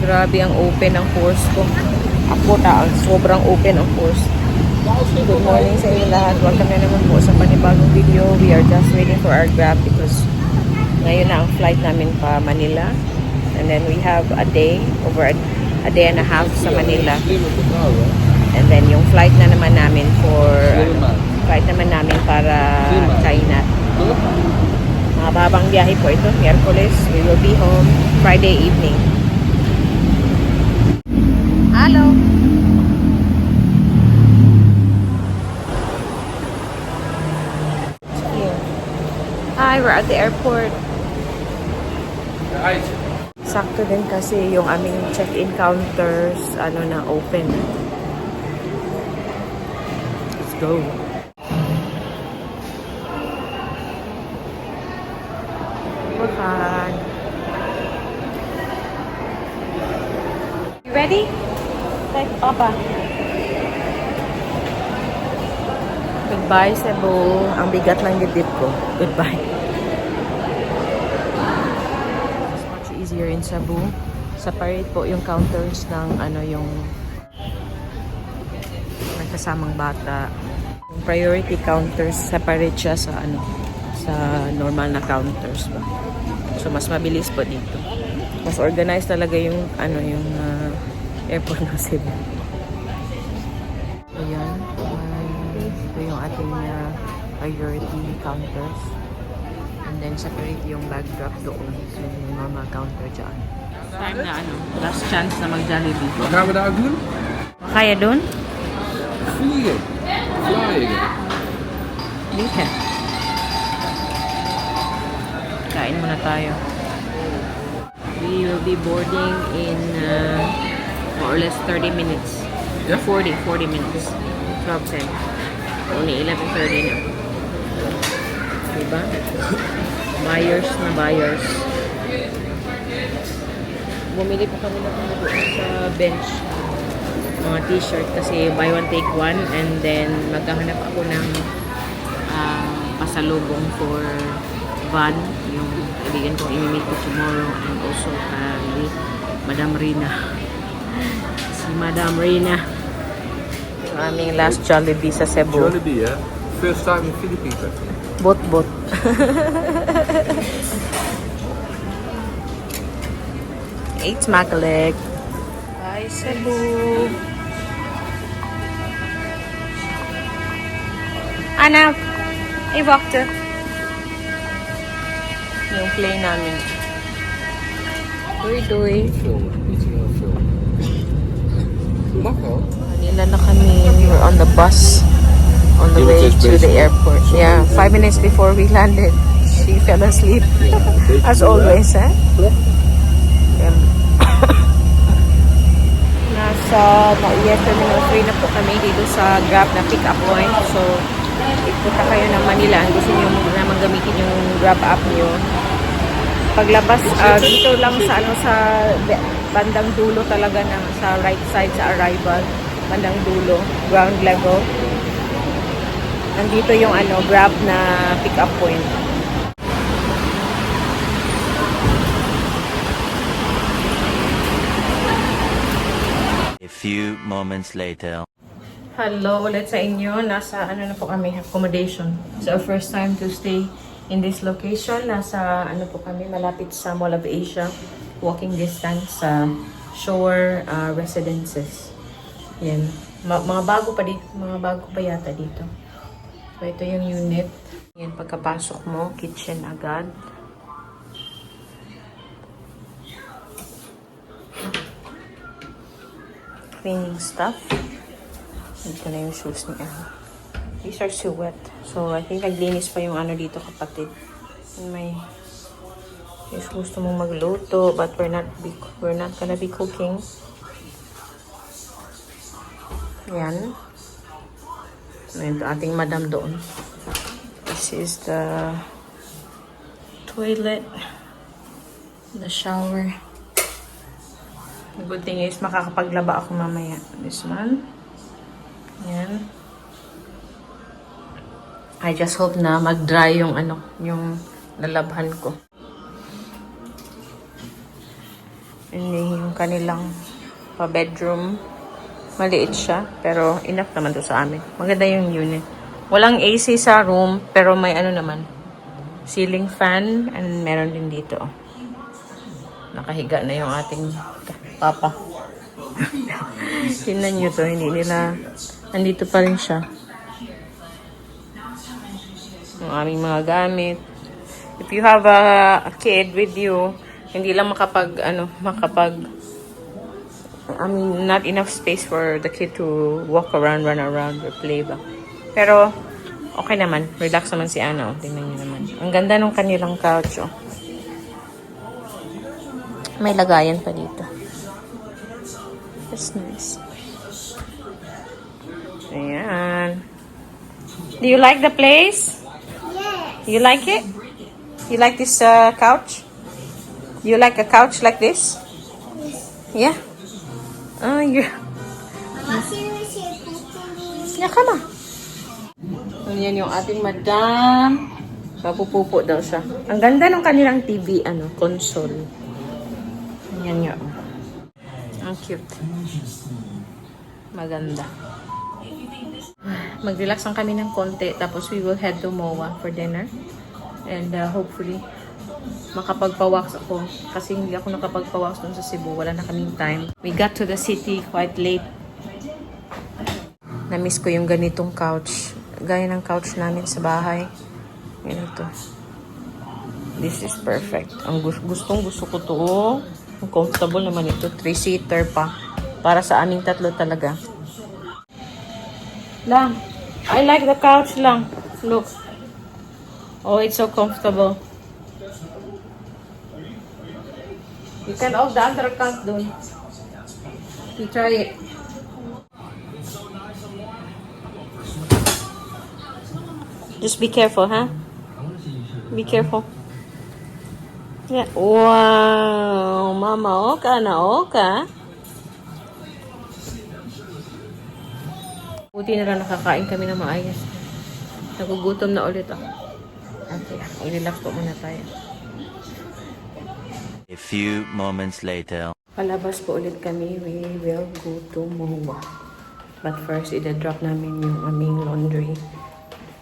Grabe ang open ang course ko. Ako sobrang open ang course. Good morning sa inyo lahat. Welcome na naman po sa panibagong video. We are just waiting for our Grab because ngayon na ang flight namin pa Manila. And then we have a day and a half sa Manila. And then yung flight na naman namin para China. Mahabang biyahe po ito. Miyerkules. We will be home Friday evening. Hello. Hi, we're at the airport. Sakto din kasi yung aming check-in counters na open. Let's go. Bukan. You ready? Like, Papa. Goodbye, Cebu. Ang bigat ng dibdib ko. Goodbye. It's much easier in Cebu. Separate po yung counters ng yung may kasamang bata. Yung priority counters, separate siya sa sa normal na counters ba. So, mas mabilis po dito. Mas organized talaga yung airport ng Cebu. Ayan. Ito yung ating priority counters. And then separate yung bag drop doon. So yung normal counter dyan. Time na last chance na mag-Jollibee. Gaan we daar doen? Kaya doon? Vliegen. Flying. Dito. Kain muna tayo. We will be boarding in more or less 30 minutes. Yeah? 40 minutes. 12:10. Only 11:30 na. Diba? Buyers na buyers. Bumili po kami na sa bench. Mga t-shirt kasi buy one take one, and then maghahanap ako ng pasalubong for van, yung kaibigan kong imimit ko tomorrow, and also kay Madam Rina. Si Madam Rina. Yung aming last Jollibee sa Cebu. Jollibee, yeah? First time in Philippines, I think. Bot. It's Macalig. Bye, Cebu. Ana, i-walk to. Yung play namin. Doy. Film. Iets meer film. Mag wel. Manila na kami. We're on the bus. On the way to the airport. Yeah, 5 minutes before we landed, she fell asleep. As always, eh? Nasa Naiya Terminal 3 na po kami dito sa Grab na pick-up point. So, ipunta kayo ng Manila. Gusto nyo naman gamitin yung Grab app nyo. Paglabas, dito lang sa bandang dulo talaga sa right side sa arrival. Bandang dulo, ground level. Nandito yung Grab na pick-up point. A few moments later. Hello ulit sa inyo. Nasa na po kami, accommodation. It's our first time to stay in this location. Nasa po kami, malapit sa Mall of Asia. Walking distance sa Shore Residences. Yan. Mga bago pa yata dito. So, ito yung unit. Yan, pagkapasok mo, kitchen agad. Cleaning stuff. Ito na yung shoes niya. These are so wet. So, I think naglinis pa yung dito, kapatid. May gusto mong magluto, but we're not gonna be cooking. Yan. Ito ating madam doon. This is the toilet, the shower. The good thing is makakapaglaba ako mamaya. This one. Yan. I just hope na mag-dry yung nalabhan ko. Ini yung kanilang pa-bedroom. Maliit siya, pero enough naman to sa amin. Maganda yung unit. Walang AC sa room, pero may ano naman, ceiling fan, and meron din dito. Nakahiga na yung ating papa. Tingnan nyo to, hindi nila, nandito pa rin siya. Yung aming mga gamit. If you have a kid with you, hindi lang not enough space for the kid to walk around, run around, or play ba. Pero, okay naman. Relax naman si Ana. Tingnan niyo naman. Ang ganda ng kanilang couch, oh. May lagayan pa dito. That's nice. Ayan. Do you like the place? Yes. You like it? You like this couch? Do you like a couch like this? Yeah? Oh, you're... Mama, seriously, Yeah, come on. Yan yung ating madam. Papupupo daw siya. Ang ganda ng kanilang TV, console. Yan yun. Ang cute. Maganda. Mag-relax lang kami ng konti. Tapos we will head to MOA for dinner. And hopefully, makapagpawax ako. Kasi hindi ako nakapagpawax dun sa Cebu. Wala na kaming time. We got to the city quite late. Na-miss ko yung ganitong couch. Gaya ng couch namin sa bahay. Ganito. This is perfect. Ang gusto ko to. Ang comfortable naman ito. 3-seater pa. Para sa aming tatlo talaga. Lang. I like the couch lang. Look. Oh, it's so comfortable. You can off the other couch dun. You try it. Just be careful, huh? Be careful. Yeah. Wow, Mama, oka na oka. Buti na lang nakakain kami ng maayos. Nagugutom na ulit ako. Okay, i-relax po muna tayo. A few moments later. Palabas po ulit kami. We will go to MOA. But first, ida-drop namin yung aming laundry.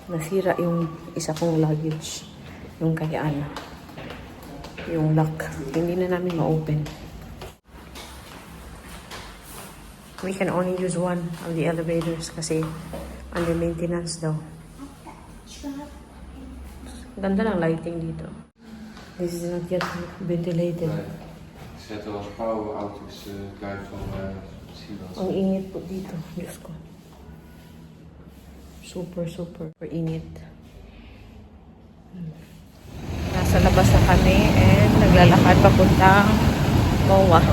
Nasira yung isa kong luggage. Yung kay Ana. Yung lock. Hindi na namin ma-open. We can only use one of the elevators kasi under maintenance daw. Ganda ng lighting dito. This is not yet ventilated. Zet er als powerauto's krijgt van Siemens. Ang init po dito. Diyos ko. Super init. Nasa labas na kami and naglalakad papuntang MOA.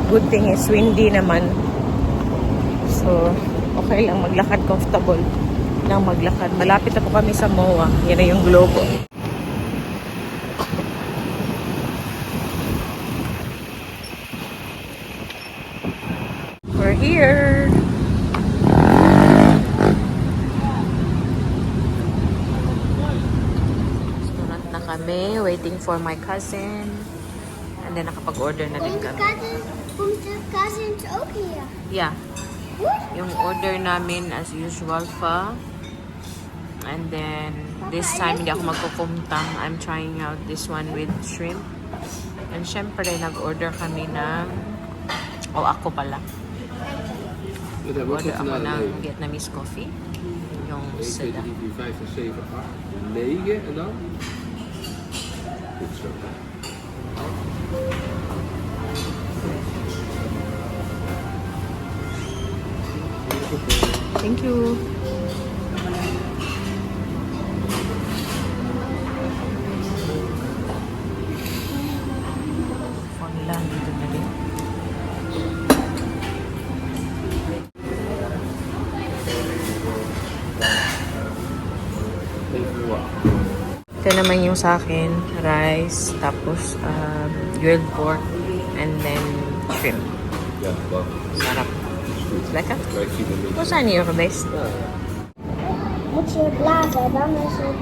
Good thing is windy naman. So, okay lang maglakad, comfortable lang maglakad. Malapit na po kami sa MOA. Yan na yung globo. We're here. Restaurant na kami, waiting for my cousin. And then nakapag-order na din kami. Komt de cousins ook hier? Yeah. Yung order namin as usual pa. And then this time hindi ako magkukumtang. I'm trying out this one with shrimp. And syempre nag-order kami ng ako pala. Dat hebben we ook Order tot ako finale ng 9. Vietnamese coffee. Yung 1, 2, sila. 3, 4, 5, 6, 7, 8, 9 en dan? Goed zo. Thank you. Phone lang dito na rin. Ito naman yung sa akin, rice, tapos grilled pork, and then shrimp. cream. Ja, wow. Sarap. Lekker. Wij zien hem niet. We zijn hier geweest. Moet je blazen, dan is het.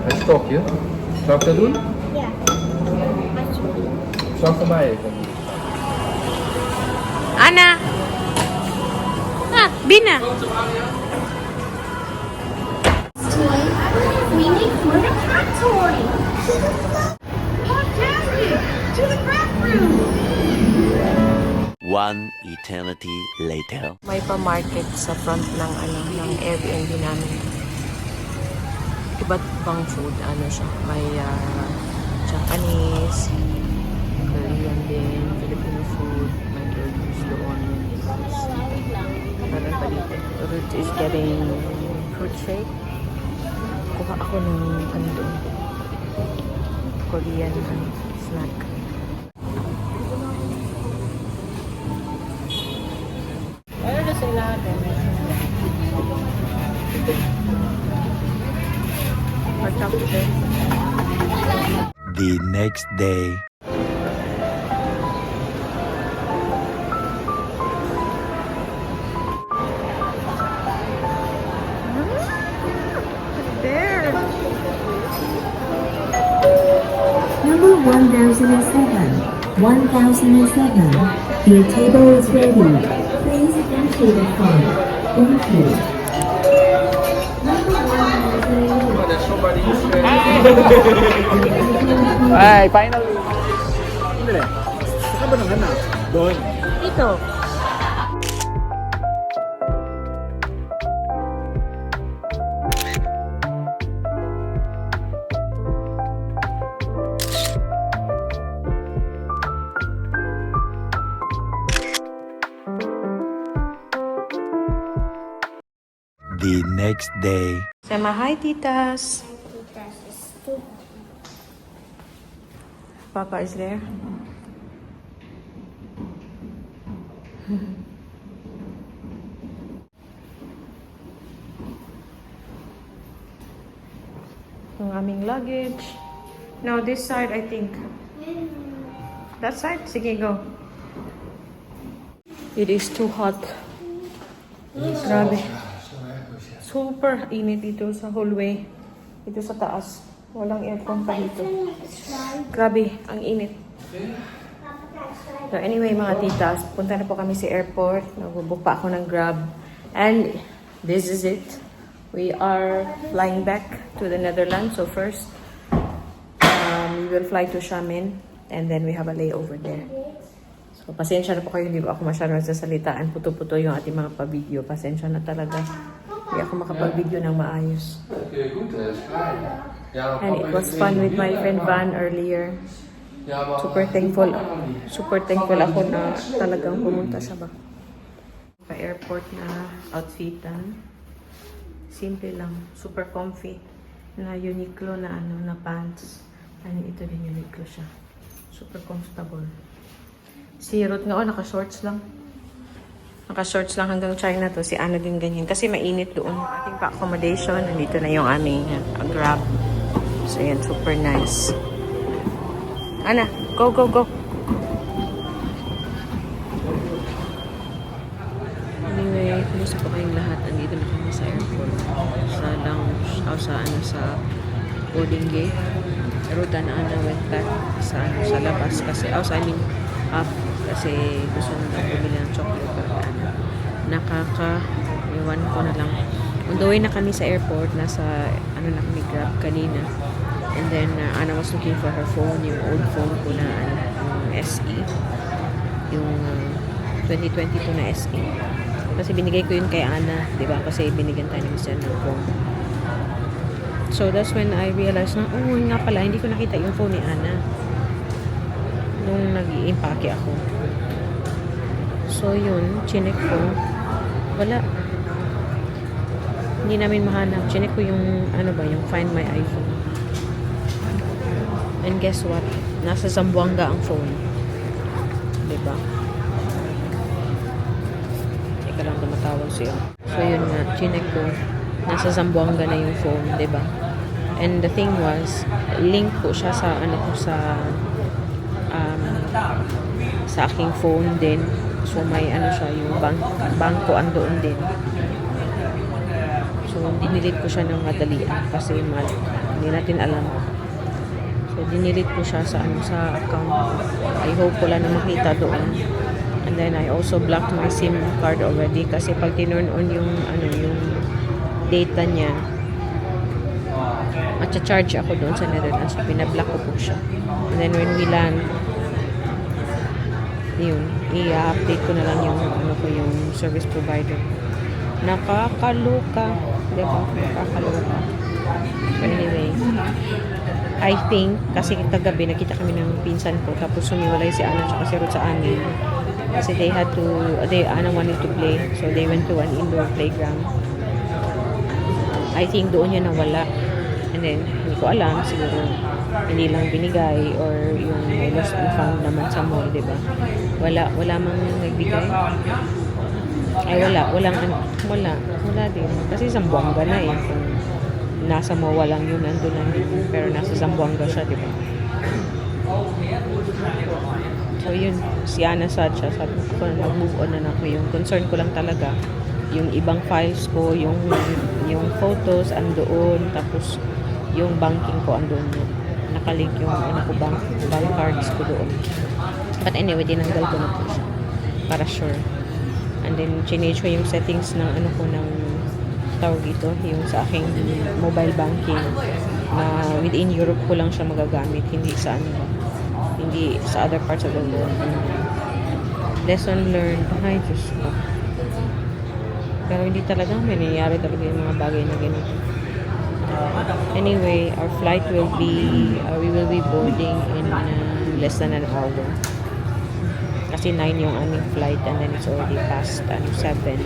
Het stokje. Zou ik dat doen? Ja. Zal ik voor mij even? Anna! Ah, Bina! Toy. We need for the cat toy. Fantastic! To the craft room. One eternity later. May pa-market sa front ng ng Airbnb namin. Iba't ibang food, siya. May Japanese, Korean din, Filipino food, may burgers doon. Meron pa dito. Ruth is getting fruit shake. Kuha ako ng doon. Korean snack. Ano na sila The next day. there. Number 1007. 1007. Your table is ready. Please enter the front. Thank you. Oh, there's somebody who's Ay, finally! Hindi. Saan ba naman Doon. Ito. The next day. Sama, hi, titas. Papa is there. Ang aming luggage. No, this side, I think. That side? Sige, go. It is too hot. Grabe. Super init dito sa hallway. Dito sa taas. Walang aircon pa dito. Grabe, ang init. So anyway, mga titas, punta na po kami sa airport. Nag-book pa ako ng Grab. And this is it. We are flying back to the Netherlands. So first, we will fly to Xiamen. And then we have a layover there. So pasensya na po kayo, hindi ba ako masyadong sasalitaan. Puto-puto yung ating mga pa-video. Pasensya na talaga. Hindi ako makapag-video ng maayos. Oké, goed hè, is fijn. Ja, And it was fun with my friend Van earlier. Super thankful ako na talagang pumunta siya ba. Pa-airport na outfitan. Simple lang. Super comfy. Na Uniqlo na na pants. And ito din Uniqlo siya. Super comfortable. Si Ruth nga, naka-shorts lang. Naka-shorts lang hanggang China to. Si Anna din ganyan. Kasi mainit doon. Ating pa-accommodation. Nandito na yung aming Grab. So, yan. Super nice. Ana, go, go, go. Anyway, kumusta po kayong lahat? Andito na kami sa airport. Sa lounge. O sa boarding gate. Ruta na Ana went back sa labas. Kasi, up. Kasi gusto na lang bumili ng chocolate para Ana. Iwan ko na lang. On the way na kami sa airport. Nasa, na kami Grab kanina. And then, Anna was looking for her phone, yung old phone ko na, yung SE. Yung 2022 na SE. Kasi binigay ko yun kay Anna, di ba? Kasi binigyan tayo ni Mr. ng phone. So, that's when I realized na, oh, nga pala, hindi ko nakita yung phone ni Ana nung nag-i-impake ako. So, yun, chinek ko. Wala. Hindi namin mahanap. Chinek ko yung, ano ba, yung Find My iPhone. And guess what? Nasa Zamboanga ang phone. Diba? Teka lang, tumatawag siya. So, yun nga, chinek ko. Nasa Zamboanga na yung phone, diba? And the thing was, link ko siya sa, ano ko, sa aking phone din. So, may ano siya, yung bank ko andoon din. So, dinilit ko siya ng madalian kasi hindi natin alam. So, dinilit ko siya sa account. I hope wala na makita doon. And then, I also blocked my SIM card already kasi pag tinurn on yung data niya, matcha-charge ako doon sa Netherlands. So, pinablock ko po siya. And then, when we land, yun, i-update ko na lang yung yung service provider. Nakakaluka. Diba? Nakakaluka. So anyway, I think, kasi kagabi nakita kami ng pinsan ko, tapos sumiwalay si Ana at si Ruth sa amin. Kasi Ana wanted to play, so they went to an indoor playground. I think doon yun nawala. And then, hindi ko alam, siguro hindi lang binigay or yung lost and found naman sa mall, diba? Wala mang nagbigay. Ay, wala din. Kasi Zamboanga na eh. Kung nasa Mawa lang yun, nandun lang yun. Pero nasa Zamboanga siya, diba? So, yun. Si Ana sabi ko, mag-move on na ako. Yung concern ko lang talaga, yung ibang files ko, yung photos andoon, tapos yung banking ko andoon. Nakalink yung bank cards ko doon. But anyway, dinanggal ko na po siya. Para sure. And then, change ko yung settings ng ng tawag ito, yung sa aking mobile banking na within Europe ko lang siya magagamit, hindi sa other parts of the world. Lesson learned. Ay, Diyos ko. Pero hindi talaga may nangyayari talaga yung mga bagay na ganito. Anyway, our flight will be, we will be boarding in less than an hour. Kasi 9 yung aming flight and then it's already past 7.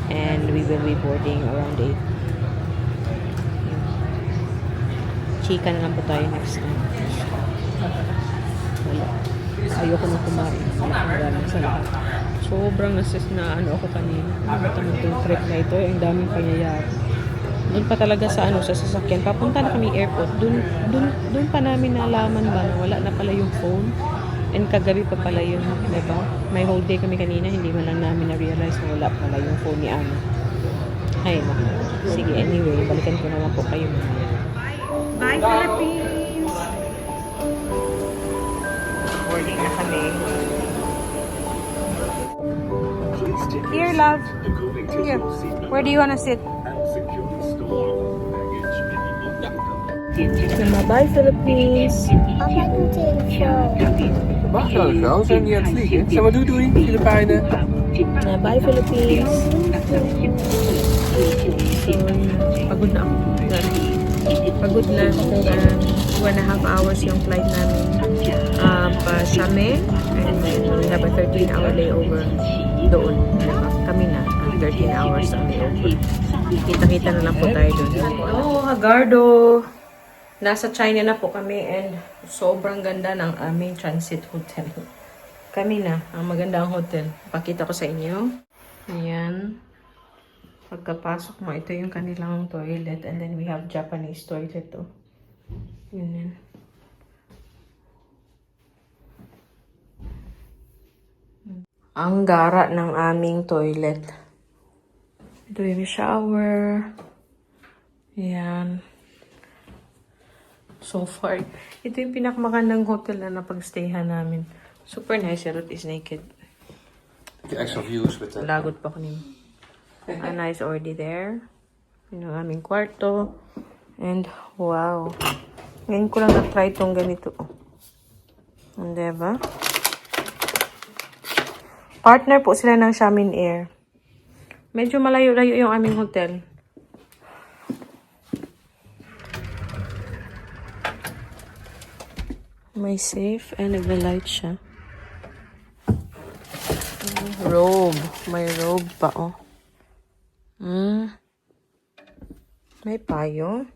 And we will be boarding around 8. Chika na lang po tayo next time. Wala. Ayoko na kumain. Maraming salamat. Sobrang nasis na ako kanina. Naman itong trip na ito. Ang daming pangyayari. Doon pa talaga sa sa sasakyan. Papunta na kami airport. Doon pa namin nalaman ba na wala na pala yung phone. And kagabi pa pala yun, diba? May whole day kami kanina, hindi man lang namin na-realize na wala pala yung phone ni Ana. Ay, naku. Sige, anyway, balikan ko na lang po kayo. Bye, Philippines! Boarding na kami. Here, love. Here. Where do you wanna sit? Bye, Philippines! Mag zo zo, we zijn niet aan het vliegen. Zeg maar doei, Filipijnen. Bye, Philippines! So, pagod na ako. Pagod na. 2.5 hours yung flight namin. Pa Xiamen. And then we have a 13-hour layover doon. Kami na. 13 hours ang layover. Kita-kita na lang po tayo doon. Hello, Hagardo! Nasa China na po kami and sobrang ganda ng aming transit hotel. Kami na, ang magandang hotel. Pakita ko sa inyo. Ayan. Pagkapasok mo, ito yung kanilang toilet and then we have Japanese toilet to. Yun. Ang gara ng aming toilet. Ito yung shower. Ayan. So far, ito yung pinakamagandang hotel na napag-stayhan namin. Super nice. Ruth is naked. Extra views with the... Lagot pa ko niyo. Anna is already there. Yun ang aming kwarto. And, wow. Ngayon ko lang na-try itong ganito. And, diba? Partner po sila ng Xiamen Air. Medyo malayo-layo yung aming hotel. May safe and nagla-light siya. Robe. May robe pa, oh. May payo.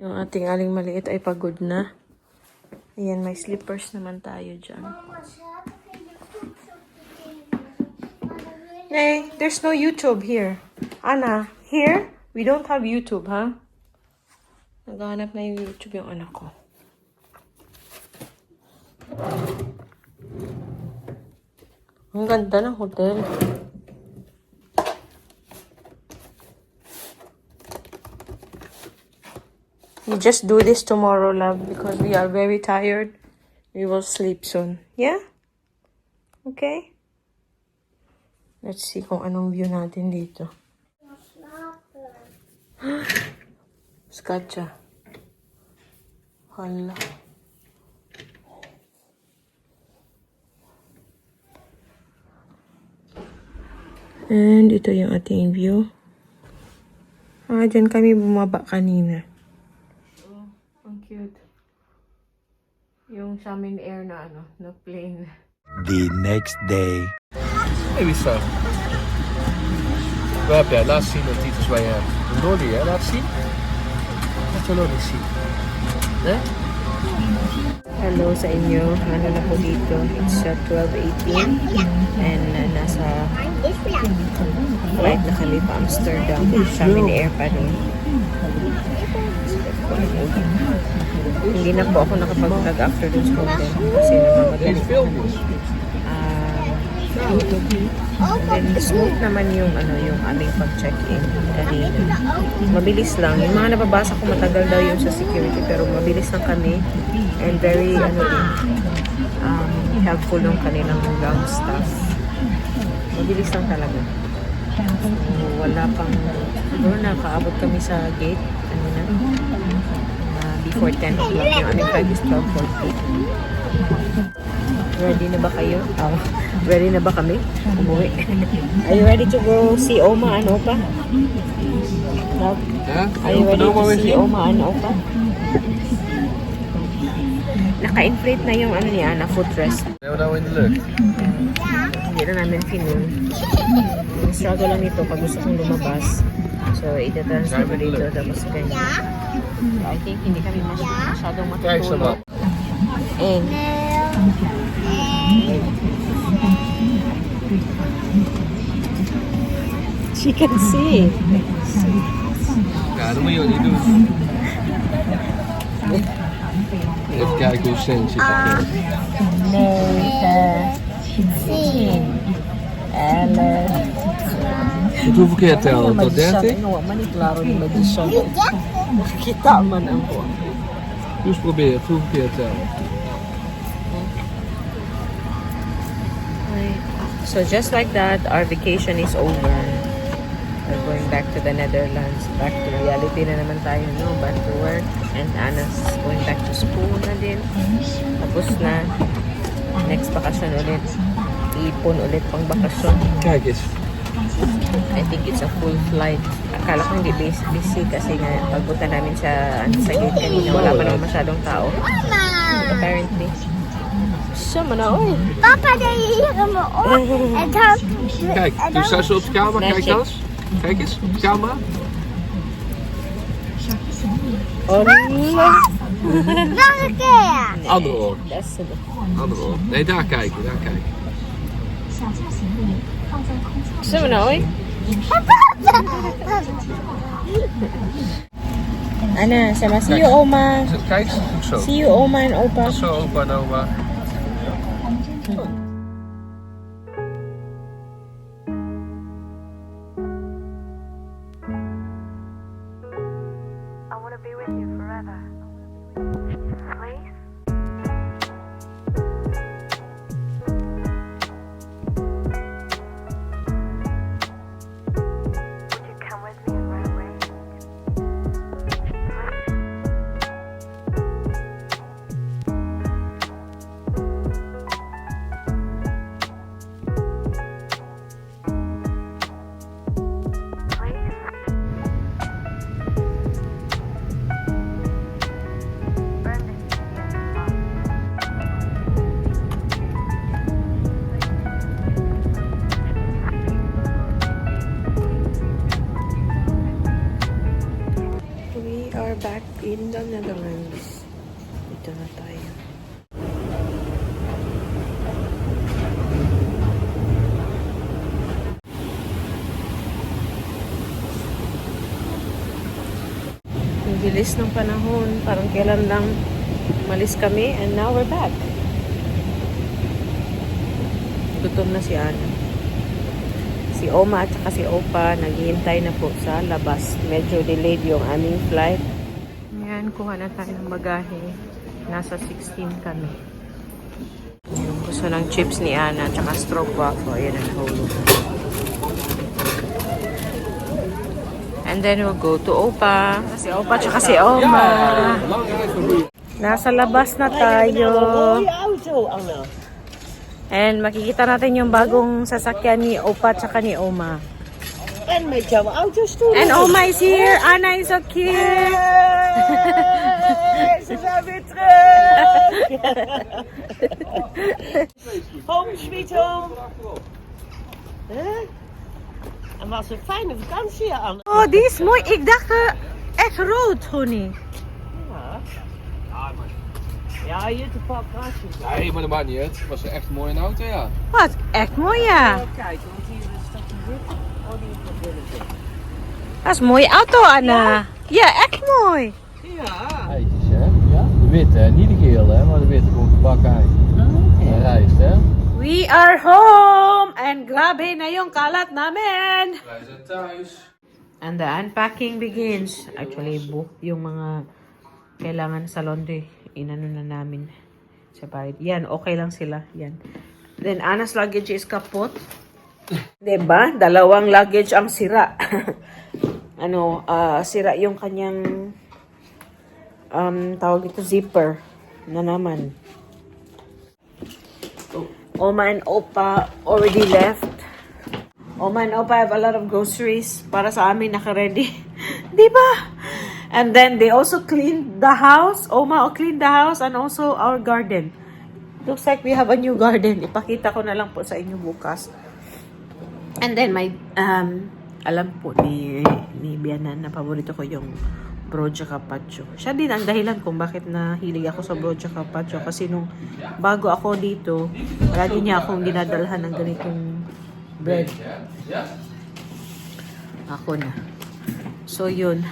Yung ating aling maliit ay pagod na. Ayan, may slippers naman tayo dyan. Hey, there's no YouTube here. Anna, here, we don't have YouTube, ha? Naghahanap na yung YouTube yung anak ko. Ang ganda ng hotel. We just do this tomorrow, love, because we are very tired. We will sleep soon. Yeah? Okay? Let's see kung anong view natin dito. Skatcha. Hala. And ito yung ating view. Dyan kami bumaba kanina. Oh, ang cute. Yung sa amin air na na plane. The next day. Maybe so. Waar heb jij laatst zien dat titels bij je hebt? Een dolly, hè? Laat zien. Laat wel eens zien. Hè? Hello sa inyo. Ano na po dito? It's 12:18 and nasa flight na kami pa Amsterdam. Sa amin air pa rin. Hindi na po ako nakapag-vlog after dun sa hotel kasi namamadali. Deze filmpjes. Then smooth naman yung yung aming pag-check-in kanina. Mabilis lang. Yung mga nababasa ko matagal daw yung sa security pero mabilis lang kami and very helpful yung kanilang ground staff. Mabilis lang talaga. So, wala pang siguro nakaabot kami sa gate kanina. Before 10 o'clock yung aming flight is 12:40. Ready na ba kayo? Ready na ba kami? Umuwi. Are you ready to go see Oma and Opa? Love? Ja? Are you ready to see Oma and Opa? Naka-inflate na yung ni Anna, footrest. Zijn we nou in de lucht? Hindi na namin finul. Struggle lang ito pag gusto kong lumabas. So, itatransfer ko dito tapos ganyan. I think hindi kami masyadong Kijk zo matutulog. maar. And she can see. Ja, dat moet je ook niet doen. Even kijken hoe snel zit. 9, 10, 11. Tot hoeveel keer tellen? Tot 30? Maniklaro yung magician. Nakikita man ang buwan. Doe eens proberen. Hoeveel keer tellen? So just like that, our vacation is over. We're going back to the Netherlands. Back to reality na naman tayo, no? Back to work. And Anna's going back to school na din. Tapos na. Next bakasyon ulit. Ipon ulit pang bakasyon. Kijk eens. I think it's a full flight. Akala ko hindi busy kasi nga pagpunta namin sa gate kanina. Wala pa naman masyadong tao. Apparently. Siya man na, oy. Papa, daar hier me op. En dan... Kijk, doe straks op de camera. Kijk dan eens. Kijk eens, op de camera. Nog een keer. Andere oor. That's it. Andere oor. Nee, daar kijken, daar kijken. Siya man na, oy. Anna, sama. See you, Oma. Kijk eens, doe zo. See you, Oma and Opa. Zo, opa en oma. I want to be with you forever. Please? Would you come with me and run away? Please? we're back in the Netherlands. Dito na tayo. Ang bilis ng panahon. Parang kailan lang malis kami and now we're back. Gutom na si Ana. Si Oma at saka si Opa naghihintay na po sa labas. Medyo delayed yung aming flight. Ngayon, kuha na tayo ng bagahe. Nasa 16 kami. Yung gusto ng chips ni Ana at saka stroopwafel. Ayan ang hulog. And then we'll go to Opa. Si Opa at saka si Oma. Nasa labas na tayo. And makikita natin yung bagong sasakyan ni Opa at saka ni Oma. And Oma is here. Anna is so cute. Home sweet home. En was een fijne vakantie aan. Oh, die is mooi. Ik dacht echt rood, Tony. Ja, hier te pak krasje. Nee, maar dat maakt niet uit. Het was echt een mooie auto, ja. Wat? Echt mooi, ja. Kijk, want hier is een stukje wit. Oh, die is wat billig. Dat is een mooie auto, Anna. Ja, echt mooi. Ja. Eitjes, hè? Ja? De witte, hè? Niet de gele, hè? Maar de witte gewoon gebakken ei. En rijst, hè? We are home! And grabe na yung kalat namin! Wij zijn thuis. And the unpacking begins. Actually, book yung mga kailangan sa laundry. Inano na namin. Separate. Yan, okay lang sila. Yan. Then, Anna's luggage is kapot. Diba? Dalawang luggage ang sira. Sira yung kanyang tawag ito, zipper na naman. Oma and Opa already left. Oma and Opa have a lot of groceries para sa amin naka-ready. Diba? And then they also cleaned the house. Oma cleaned the house and also our garden. Looks like we have a new garden. Ipakita ko na lang po sa inyo bukas. And then my alam po ni Bianan na paborito ko yung broja carpaccio. Siya din ang dahilan kung bakit nahilig ako sa broja carpaccio kasi nung bago ako dito, lagi niya akong dinadalhan ng ganitong bread. Ako na. So yun,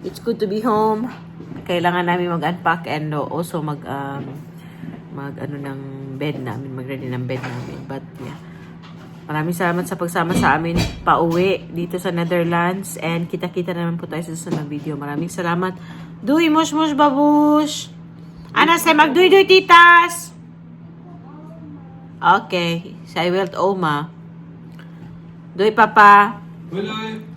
it's good to be home. Kailangan namin mag-unpack and also mag ng bed namin, mag-ready ng bed namin. But yeah, maraming salamat sa pagsama sa amin pauwi dito sa Netherlands and kita-kita naman po tayo sa susunod video. Maraming salamat. Doei mush babush. Ana say magdoy titas. Okay, say well Oma. Doei papa. Doei.